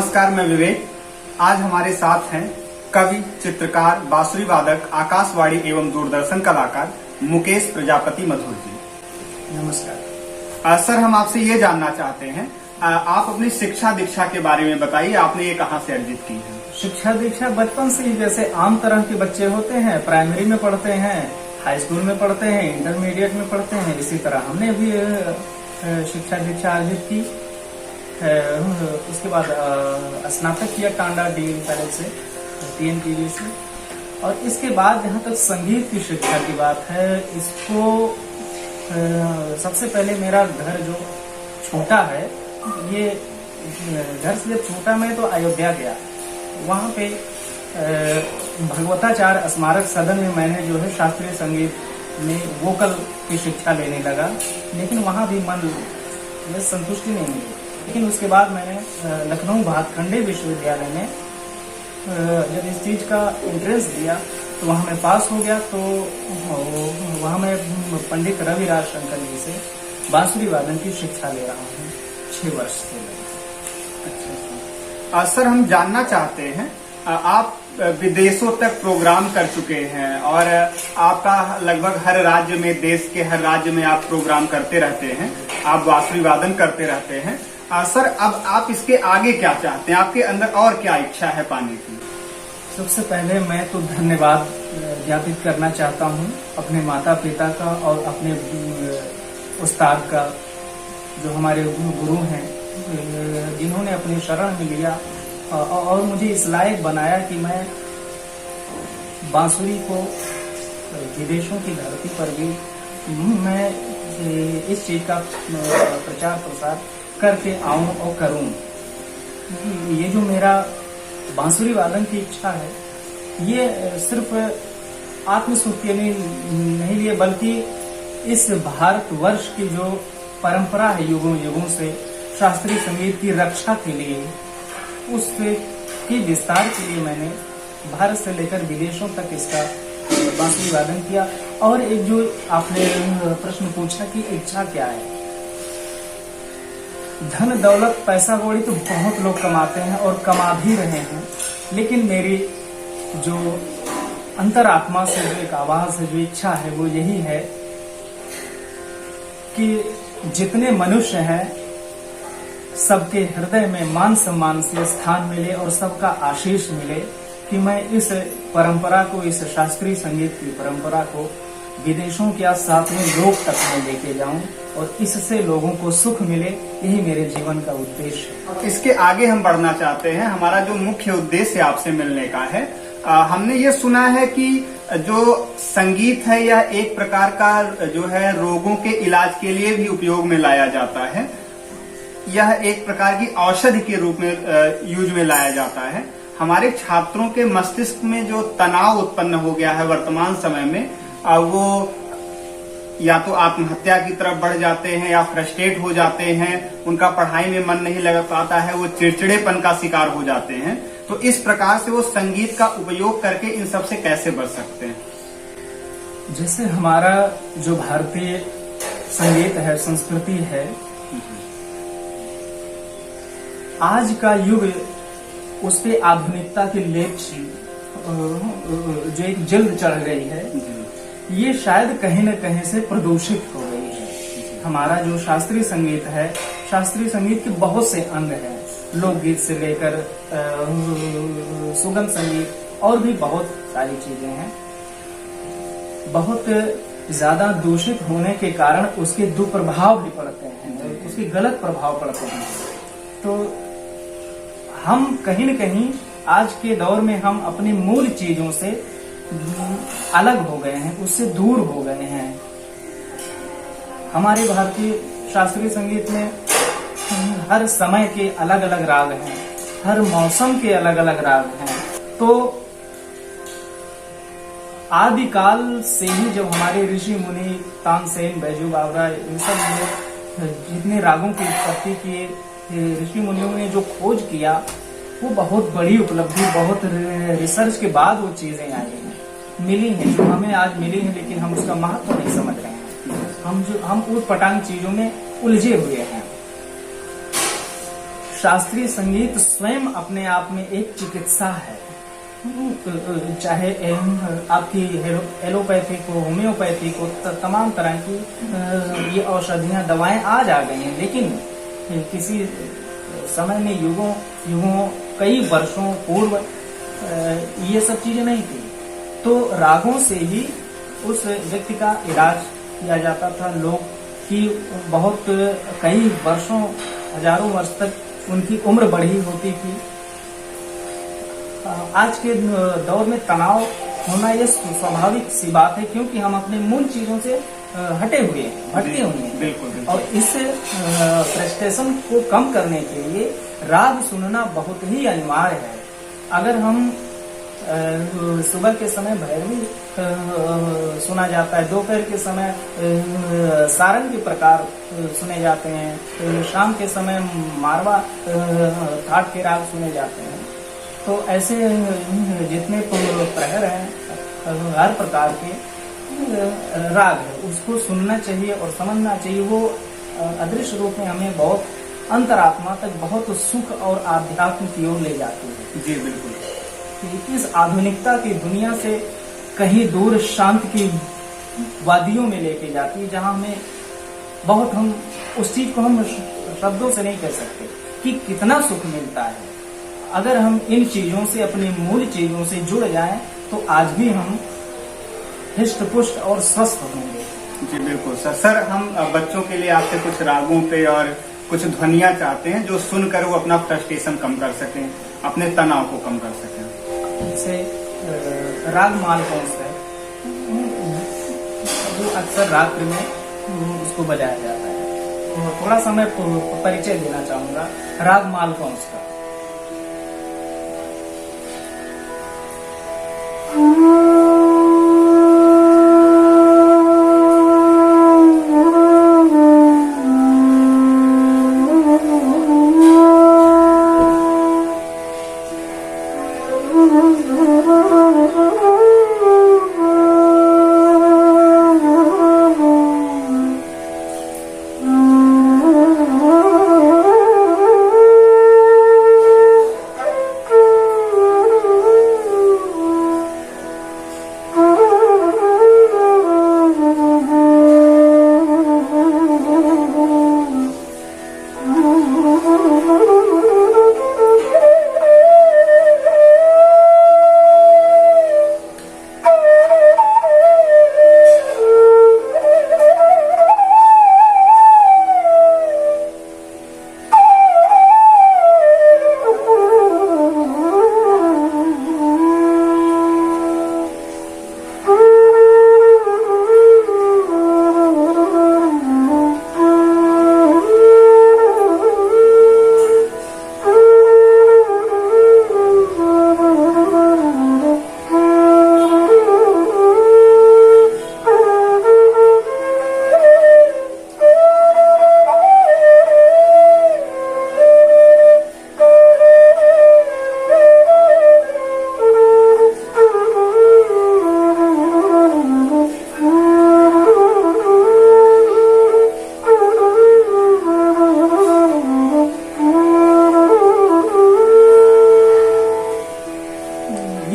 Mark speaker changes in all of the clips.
Speaker 1: नमस्कार, मैं विवेक। आज हमारे साथ हैं कवि, चित्रकार, बांसुरी वादक, आकाशवाणी एवं दूरदर्शन कलाकार मुकेश प्रजापति मधुर जी।
Speaker 2: नमस्कार।
Speaker 1: सर, हम आपसे ये जानना चाहते हैं, आप अपनी शिक्षा दीक्षा के बारे में बताइए। आपने ये कहाँ से अर्जित की है?
Speaker 2: शिक्षा दीक्षा बचपन से ही जैसे आम तरह के बच्चे होते हैं, प्राइमरी में पढ़ते हैं, हाई स्कूल में पढ़ते हैं, इंटरमीडिएट में पढ़ते हैं, इसी तरह हमने भी शिक्षा दीक्षा अर्जित की। उसके बाद स्नातक किया टांडा डीएवी कॉलेज से, TNPG से। और इसके बाद जहाँ तक संगीत की शिक्षा की बात है, इसको सबसे पहले मेरा घर जो छोटा है, ये घर से जब छोटा मैं तो अयोध्या गया, वहाँ पे भगवताचार्य स्मारक सदन में मैंने जो है शास्त्रीय संगीत में वोकल की शिक्षा लेने लगा, लेकिन वहाँ भी मन में संतुष्टि नहीं मिली। लेकिन उसके बाद मैंने लखनऊ भातखंडे विश्वविद्यालय में जब इस चीज का एंट्रेंस दिया तो वहाँ मैं पास हो गया। तो वहाँ मैं पंडित रविराज शंकर जी से बांसुरी वादन की शिक्षा ले रहा हूँ 6 वर्ष से।
Speaker 1: अच्छा सर, हम जानना चाहते हैं, आप विदेशों तक प्रोग्राम कर चुके हैं और आपका लगभग हर राज्य में, देश के हर राज्य में आप प्रोग्राम करते रहते हैं, आप बांसुरी वादन करते रहते हैं। सर, अब आप इसके आगे क्या चाहते हैं? आपके अंदर और क्या इच्छा है पाने की?
Speaker 2: सबसे पहले मैं तो धन्यवाद ज्ञापित करना चाहता हूँ अपने माता पिता का और अपने उस्ताद का, जो हमारे गुरु हैं, जिन्होंने अपनी शरण में लिया और मुझे इस लायक बनाया कि मैं बांसुरी को विदेशों की धरती पर भी मैं इस चीज का प्रचार प्रसार करके आऊं और करूं। ये जो मेरा बांसुरी वादन की इच्छा है, ये सिर्फ आत्मसुख के लिए नहीं लिए, बल्कि इस भारतवर्ष की जो परंपरा है युगों युगों से शास्त्रीय संगीत की रक्षा के लिए, उसके विस्तार के लिए मैंने भारत से लेकर विदेशों तक इसका बांसुरी वादन किया। और एक जो आपने प्रश्न पूछा कि इच्छा क्या है, धन दौलत पैसा कौड़ी तो बहुत लोग कमाते हैं और कमा भी रहे हैं, लेकिन मेरी जो अंतरात्मा से जो एक आवाज है, जो इच्छा है, वो यही है कि जितने मनुष्य हैं सबके हृदय में मान सम्मान से स्थान मिले और सबका आशीष मिले, कि मैं इस परंपरा को, इस शास्त्रीय संगीत की परंपरा को विदेशों के साथ में लोक तक में लेके जाऊं और इससे लोगों को सुख मिले। यही मेरे जीवन का उद्देश्य है।
Speaker 1: इसके आगे हम बढ़ना चाहते हैं। हमारा जो मुख्य उद्देश्य आपसे मिलने का है, हमने ये सुना है कि जो संगीत है यह एक प्रकार का जो है रोगों के इलाज के लिए भी उपयोग में लाया जाता है। यह एक प्रकार की औषधि के रूप में यूज में लाया जाता है। हमारे छात्रों के मस्तिष्क में जो तनाव उत्पन्न हो गया है वर्तमान समय में, वो या तो आत्महत्या की तरफ बढ़ जाते हैं या फ्रस्ट्रेट हो जाते हैं, उनका पढ़ाई में मन नहीं लग पाता है, वो चिड़चिड़ेपन का शिकार हो जाते हैं। तो इस प्रकार से वो संगीत का उपयोग करके इन सब से कैसे बच सकते हैं?
Speaker 2: जैसे हमारा जो भारतीय संगीत है, संस्कृति है, आज का युग उस पे आधुनिकता की लेप जो एक जल्द चढ़ गई है, ये शायद कहीं न कहीं से प्रदूषित हो गई है। हमारा जो शास्त्रीय संगीत है, शास्त्रीय संगीत के बहुत से अंग हैं, लोकगीत से लेकर सुगम संगीत और भी बहुत सारी चीजें हैं। बहुत ज्यादा दूषित होने के कारण उसके दुष्प्रभाव भी पड़ते हैं, उसके गलत प्रभाव पड़ते हैं। तो हम कहीं न कहीं आज के दौर में हम अपनी मूल चीजों से अलग हो गए हैं, उससे दूर हो गए हैं। हमारे भारतीय शास्त्रीय संगीत में हर समय के अलग अलग राग हैं, हर मौसम के अलग अलग राग हैं। तो आदिकाल से ही जब हमारे ऋषि मुनि तानसेन, बैजू बावरा, इन सब जितने रागों की उत्पत्ति किए, ऋषि मुनियों ने जो खोज किया, वो बहुत बड़ी उपलब्धि, बहुत रिसर्च के बाद वो चीजें आई हैं, मिली हैं, जो हमें आज मिली हैं, लेकिन हम उसका महत्व नहीं समझ रहे हैं। हम ऊट पटांग चीजों में उलझे हुए हैं। शास्त्रीय संगीत स्वयं अपने आप में एक चिकित्सा है। चाहे आपकी एलोपैथिक हो, होम्योपैथिक हो, तमाम तरह की ये औषधियां दवाएं आज आ गई हैं, लेकिन किसी समय में युगों कई वर्षों पूर्व ये सब चीजें नहीं थी। तो रागों से ही उस व्यक्ति का इलाज किया जाता था। लोग की बहुत कई वर्षों, हजारों वर्ष तक उनकी उम्र बढ़ी होती थी। आज के दौर में तनाव होना ये स्वाभाविक सी बात है, क्योंकि हम अपने मूल चीजों से हटे हुए हैं, भटके हुए हैं।
Speaker 1: बिल्कुल।
Speaker 2: और इस फ्रस्ट्रेशन को कम करने के लिए राग सुनना बहुत ही अनिवार्य है। अगर हम सुबह के समय भैरवी सुना जाता है, दोपहर के समय सारंग के प्रकार सुने जाते हैं, शाम के समय मारवा ठाट के राग सुने जाते हैं। तो ऐसे जितने प्रहर हैं, हर प्रकार के राग है, उसको सुनना चाहिए और समझना चाहिए। वो अदृश्य रूप में हमें बहुत अंतरात्मा तक बहुत सुख और आध्यात्म की ओर ले जाती है।
Speaker 1: जी बिल्कुल।
Speaker 2: इस आधुनिकता की दुनिया से कहीं दूर शांत की वादियों में लेके जाती है, जहां हमें बहुत, हम उस चीज को हम शब्दों से नहीं कह सकते कि कितना सुख मिलता है। अगर हम इन चीजों से, अपनी मूल चीजों से जुड़ जाएं, तो आज भी हम हृष्ट पुष्ट और स्वस्थ होंगे।
Speaker 1: जी बिल्कुल सर। हम बच्चों के लिए आपसे कुछ रागों पे और कुछ ध्वनियां चाहते हैं जो सुनकर वो अपना फ्रस्ट्रेशन कम कर सकें, अपने तनाव को कम कर सकें।
Speaker 2: जैसे राग मालकौंस है, वो अक्सर रात्रि में उसको बजाया जाता है। तो थोड़ा सा मैं परिचय देना चाहूंगा राग मालकौंस का।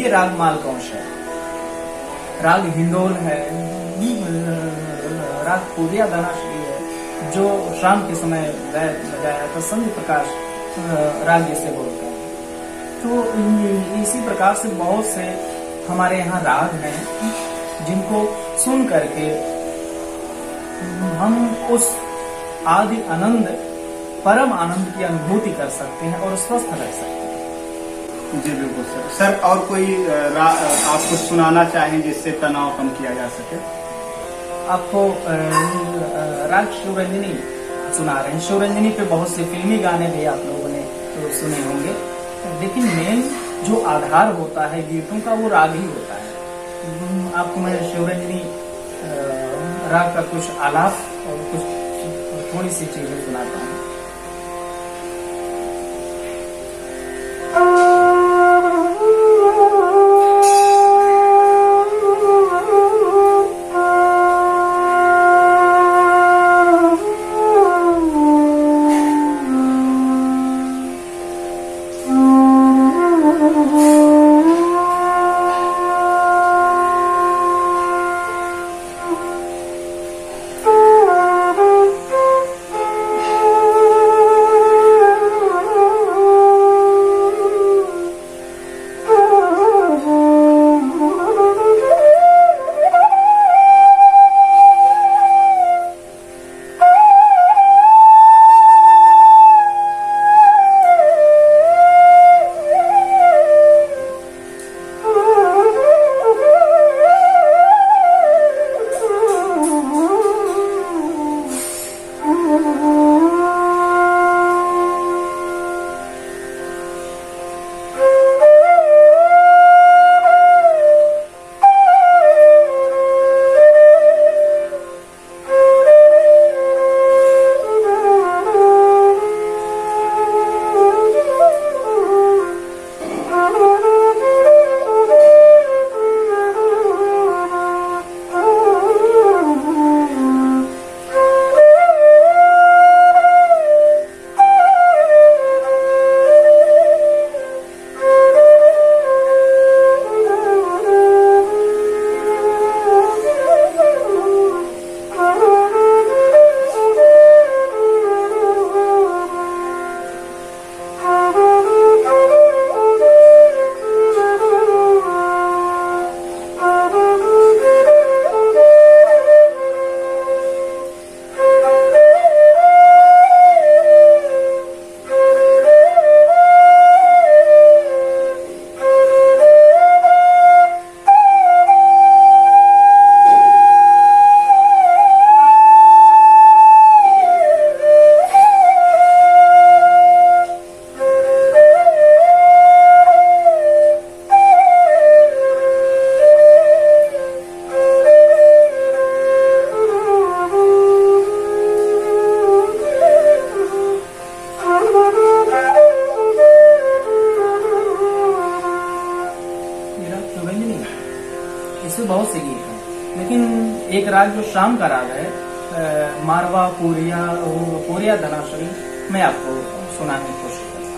Speaker 2: राग मालकौंस है, राग हिंडोल है, राग पूरिया दानाश्री है, जो शाम के समय बजाया था, संध्य प्रकाश राग जिसे बोलते हैं। तो इसी प्रकार से बहुत से हमारे यहाँ राग हैं जिनको सुन करके हम उस आदि आनंद, परम आनंद की अनुभूति कर सकते हैं और स्वस्थ रह सकते हैं।
Speaker 1: जी बिल्कुल सर। सर और कोई आप कुछ सुनाना चाहें जिससे तनाव कम किया जा सके?
Speaker 2: आपको राग शिवरंजनी सुना रहे हैं। शिवरंजनी पे बहुत से फिल्मी गाने भी आप लोगों ने तो सुने होंगे, लेकिन मेन जो आधार होता है गीतों का वो राग ही होता है। आपको मैं शिवरंजनी राग का कुछ आलाप और कुछ थोड़ी सी चीजें सुनाता हूँ। इसमें बहुत से गीत हैं, लेकिन एक राग जो शाम का राग है, मारवा कोरिया धनाश्री, मैं आपको सुनाने की कोशिश करता हूँ।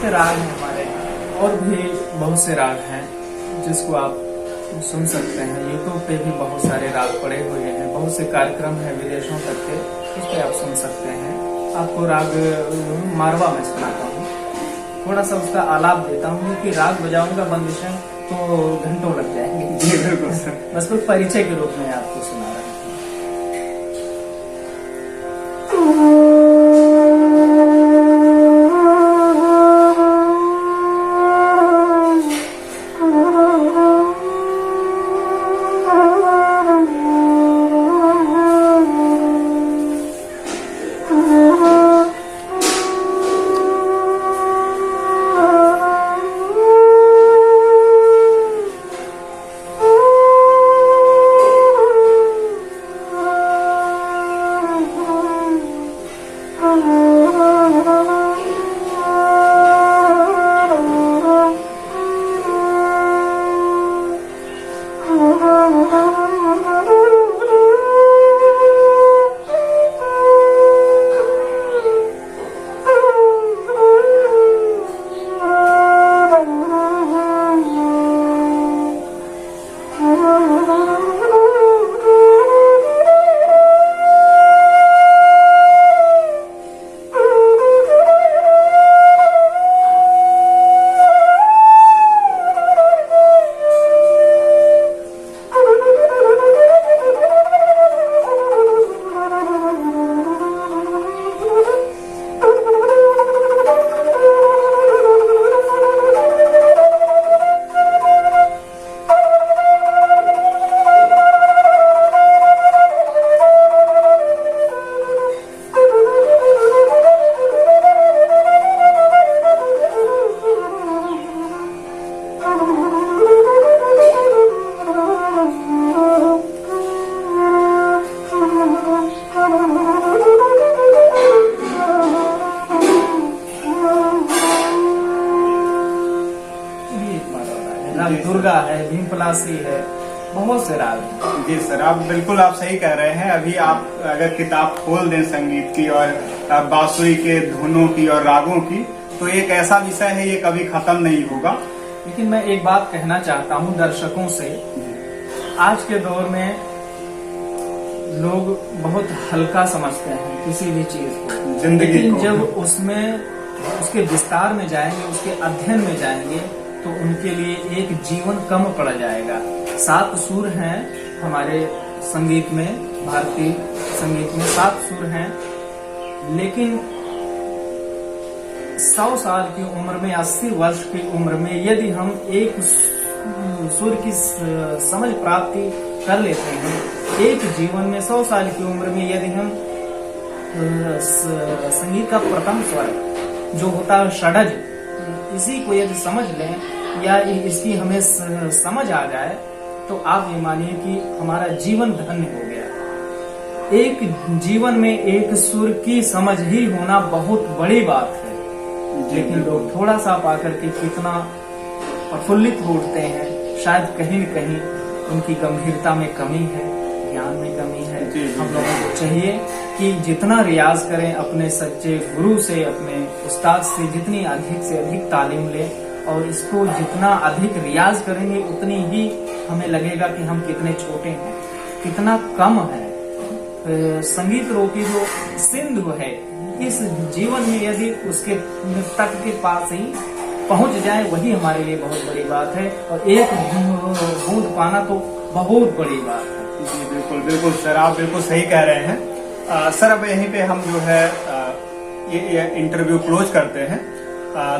Speaker 2: राग हैं हमारे, और भी बहुत से राग हैं जिसको आप सुन सकते हैं। यूट्यूब पे भी बहुत सारे राग पड़े हुए हैं, बहुत से कार्यक्रम हैं विदेशों तक के, उस पर आप सुन सकते हैं। आपको राग मारवा में सुनाता हूँ, थोड़ा सा उसका आलाप देता हूँ, क्योंकि राग बजाऊंगा बंदिशं तो घंटों लग जाएंगे।
Speaker 1: जी बिल्कुल सर।
Speaker 2: बस कोई परिचय के रूप में आपको सुना रहा हूँ। दुर्गा है, भीम पलासी है, बहुत से राग हैं।
Speaker 1: जी सर, आप बिल्कुल आप सही कह रहे हैं। अभी आप अगर किताब खोल दें संगीत की और बांसुरी के धुनों की और रागों की, तो एक ऐसा विषय है, ये कभी खत्म नहीं होगा।
Speaker 2: लेकिन मैं एक बात कहना चाहता हूँ दर्शकों से, आज के दौर में लोग बहुत हल्का समझते हैं किसी भी चीज को,
Speaker 1: जिंदगी को।
Speaker 2: जब उसमें उसके विस्तार में जाएंगे, उसके अध्ययन में जाएंगे, तो उनके लिए एक जीवन कम पड़ जाएगा। 7 सुर हैं हमारे संगीत में, भारतीय संगीत में 7 सुर हैं, लेकिन 100 साल की उम्र में, 80 वर्ष की उम्र में यदि हम एक सुर की समझ प्राप्ति कर लेते हैं, एक जीवन में 100 साल की उम्र में यदि हम संगीत का प्रथम स्वर जो होता है षडज, इसी को यदि समझ लें या इसकी हमें समझ आ जाए तो आप ये मानिए कि हमारा जीवन धन्य हो गया। एक जीवन में एक सुर की समझ ही होना बहुत बड़ी बात है, लेकिन लोग थोड़ा सा पाकर के कितना प्रफुल्लित उठते हैं। शायद कहीं न कहीं उनकी गंभीरता में कमी है, ज्ञान में कमी है। हम लोगों को चाहिए कि जितना रियाज करें अपने सच्चे गुरु से, अपने उस्ताद से जितनी अधिक से अधिक तालीम लें, और इसको जितना अधिक रियाज करेंगे उतनी ही हमें लगेगा कि हम कितने छोटे हैं, कितना कम है। संगीत रोकी जो सिंधु है, इस जीवन में यदि उसके तट के पास ही पहुंच जाए वही हमारे लिए बहुत बड़ी बात है, और एक बूंद पाना तो बहुत बड़ी बात है।
Speaker 1: जी बिल्कुल बिल्कुल सर, आप बिल्कुल सही कह रहे हैं। सर अब यहीं पे हम जो है ये इंटरव्यू क्लोज करते हैं।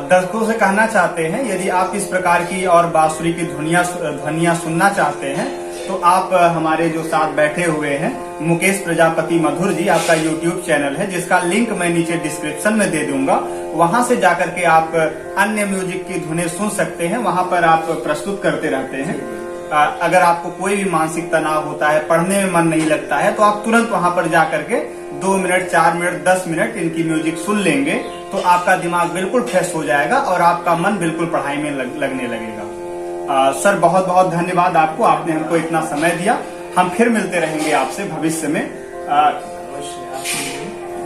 Speaker 1: दर्शकों से कहना चाहते हैं, यदि आप इस प्रकार की और बांसुरी की ध्वनियां सुनना चाहते हैं तो आप हमारे जो साथ बैठे हुए हैं मुकेश प्रजापति मधुर जी, आपका यूट्यूब चैनल है जिसका लिंक मैं नीचे डिस्क्रिप्शन में दे दूंगा, वहां से जाकर के आप अन्य म्यूजिक की धुनें सुन सकते हैं। वहां पर आप प्रस्तुत करते रहते हैं। अगर आपको कोई भी मानसिक तनाव होता है, पढ़ने में मन नहीं लगता है, तो आप तुरंत वहां पर जाकर के 2 मिनट, 4 मिनट, 10 मिनट इनकी म्यूजिक सुन लेंगे तो आपका दिमाग बिल्कुल फ्रेश हो जाएगा और आपका मन बिल्कुल पढ़ाई में लगने लगेगा। सर बहुत बहुत धन्यवाद आपको, आपने हमको इतना समय दिया। हम फिर मिलते रहेंगे आपसे भविष्य में।
Speaker 2: अवश्य।